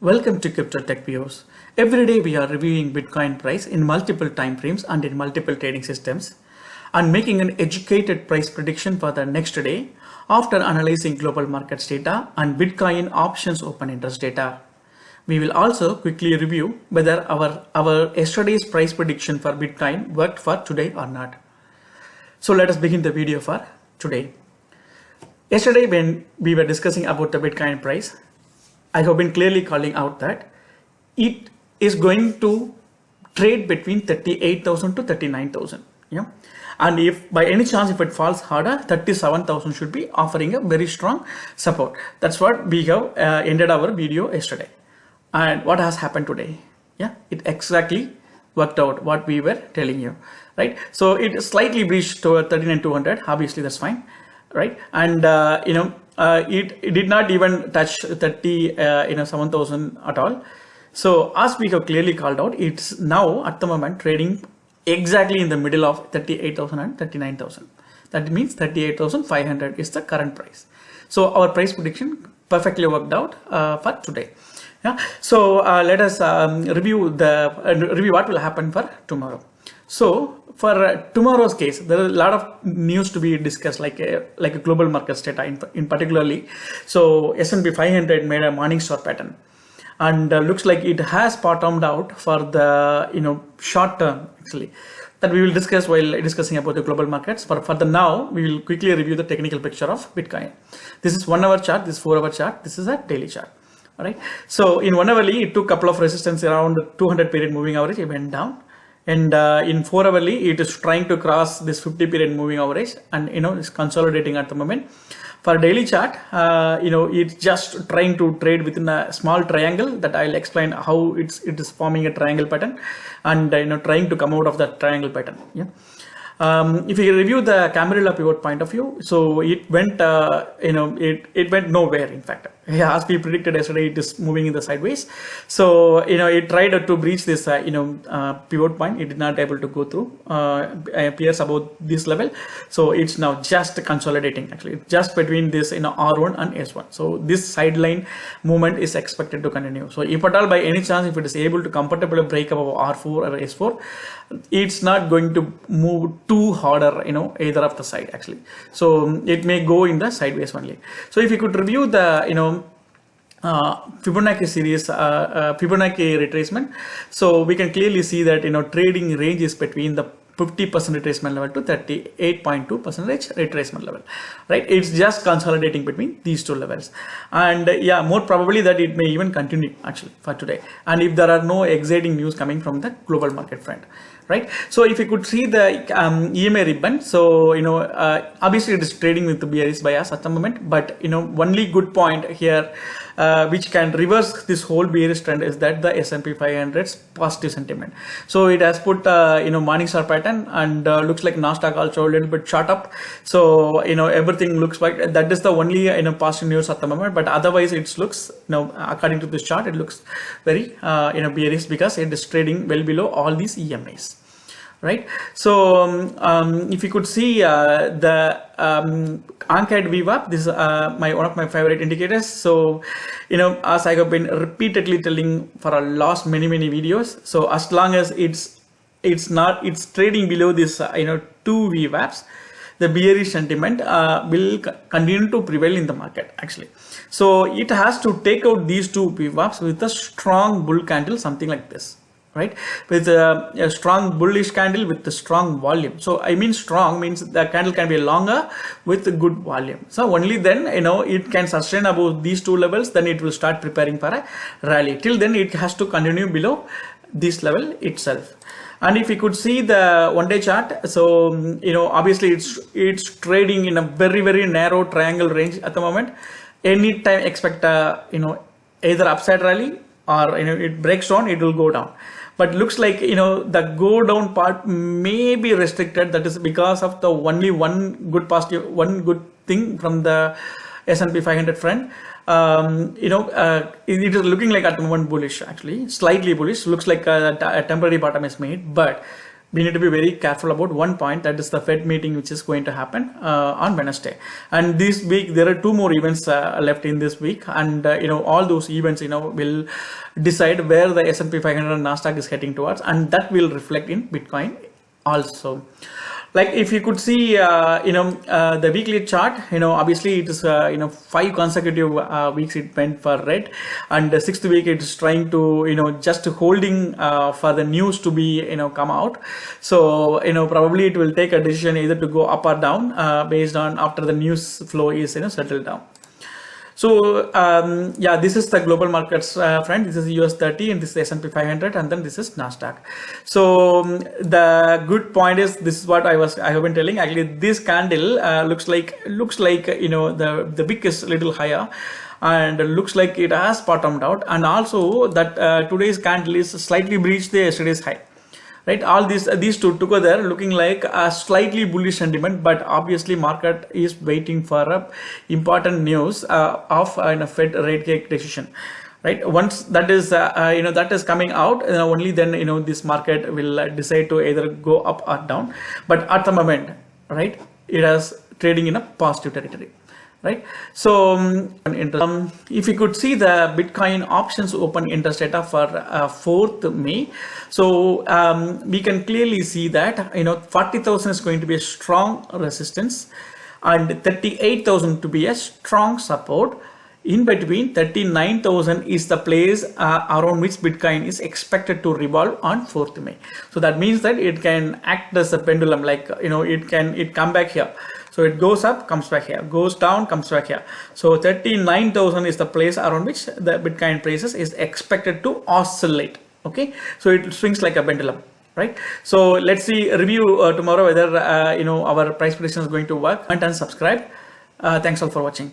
Welcome to Crypto Tech Viewers. Every day we are reviewing Bitcoin price in multiple time frames and in multiple trading systems and making an educated price prediction for the next day after analyzing global markets data and Bitcoin options open interest data. We will also quickly review whether our yesterday's price prediction for Bitcoin worked for today or not. So let us begin the video for today. Yesterday when we were discussing about the Bitcoin price, I have been clearly calling out that it is going to trade between 38,000 to 39,000. And if by any chance if it falls harder, 37,000 should be offering a very strong support. That's what we have ended our video yesterday. And what has happened today? It exactly worked out what we were telling you, right? So it slightly breached toward 39,200. Obviously that's fine, right? And it did not even touch 7,000 at all. So as we have clearly called out, it's now at the moment trading exactly in the middle of 38,000 and 39,000. That means 38,500 is the current price. So our price prediction perfectly worked out for today. So let us review what will happen for tomorrow. So for tomorrow's case, there is a lot of news to be discussed, like a global markets data in particularly. So S&P 500 made a morning star pattern, and looks like it has bottomed out for the short term actually. That we will discuss while discussing about the global markets. For the now, we will quickly review the technical picture of Bitcoin. This is 1 hour chart. This is 4 hour chart. This is a daily chart. All right. So in 1 hourly, it took a couple of resistance around the 200 period moving average. It went down. And in 4 hourly, it is trying to cross this 50 period moving average, and it's consolidating at the moment. For daily chart, it's just trying to trade within a small triangle that I'll explain how it is forming a triangle pattern, and trying to come out of that triangle pattern. If you review the Camarilla pivot point of view, so it went it went nowhere. In fact, as we predicted yesterday, it is moving in the sideways. So it tried to breach this pivot point. It did not able to go through. Appears about this level. So it's now just consolidating actually, just between this R1 and S1. So this sideline movement is expected to continue. So if at all by any chance if it is able to comfortably break above R4 or S4, it's not going to move too harder either of the side actually. So it may go in the sideways only. So if you could review the Fibonacci series, Fibonacci retracement, so we can clearly see that trading range is between the 50% retracement level to 38.2% retracement level, right? It's just consolidating between these two levels, and more probably that it may even continue actually for today, and if there are no exciting news coming from the global market front, right? So if you could see the EMA ribbon, so obviously it is trading with the bearish bias at the moment, but only good point here which can reverse this whole bearish trend is that the S&P 500's positive sentiment. So it has put morning star pattern, and looks like Nasdaq also a little bit shot up. So everything looks like that is the only positive news at the moment, but otherwise it looks according to this chart, it looks very bearish because it is trading well below all these EMAs. Right. So if you could see the anchored VWAP, this is one of my favorite indicators. So as I have been repeatedly telling for a last many videos, so as long as it's trading below this 2 VWAPs, the bearish sentiment will continue to prevail in the market actually. So it has to take out these 2 VWAPs with a strong bull candle, something like this, right? With a strong bullish candle with a strong volume. So I mean strong means the candle can be longer with a good volume. So only then it can sustain above these 2 levels, then it will start preparing for a rally. Till then it has to continue below this level itself. And if you could see the 1-day chart, so obviously it's trading in a very narrow triangle range at the moment. Anytime expect either upside rally or it breaks down, it will go down. But looks like the go down part may be restricted. That is because of the only one good thing from the S&P 500 front. It is looking like at the moment bullish actually, slightly bullish. Looks like a temporary bottom is made, but we need to be very careful about one point, that is the Fed meeting which is going to happen on Wednesday. And this week there are 2 more events left in this week, and all those events will decide where the S&P 500 and Nasdaq is heading towards, and that will reflect in Bitcoin also. Like if you could see the weekly chart, obviously it is 5 consecutive weeks it went for red, and the 6th week it is trying to just holding for the news to be come out. So probably it will take a decision either to go up or down based on after the news flow is settled down. So yeah, this is the global markets, friend. This is US 30 and this is S&P 500, and then this is Nasdaq. So the good point is, this is what I have been telling. Actually, this candle looks like the wick is a little higher, and looks like it has bottomed out, and also that today's candle is slightly breached the yesterday's high. Right, all these two together looking like a slightly bullish sentiment, but obviously market is waiting for a important news of a Fed rate cake decision. Right, once that is that is coming out, only then this market will decide to either go up or down. But at the moment, right, it is trading in a positive territory. Right, so if you could see the Bitcoin options open interest data for 4th May, so we can clearly see that 40,000 is going to be a strong resistance, and 38,000 to be a strong support. In between, 39,000 is the place around which Bitcoin is expected to revolve on 4th May. So that means that it can act as a pendulum, like it come back here. So it goes up, comes back here, goes down, comes back here. So 39,000 is the place around which the Bitcoin prices is expected to oscillate. Okay, so it swings like a pendulum, right? So let's see review tomorrow whether our price prediction is going to work. And subscribe. Thanks all for watching.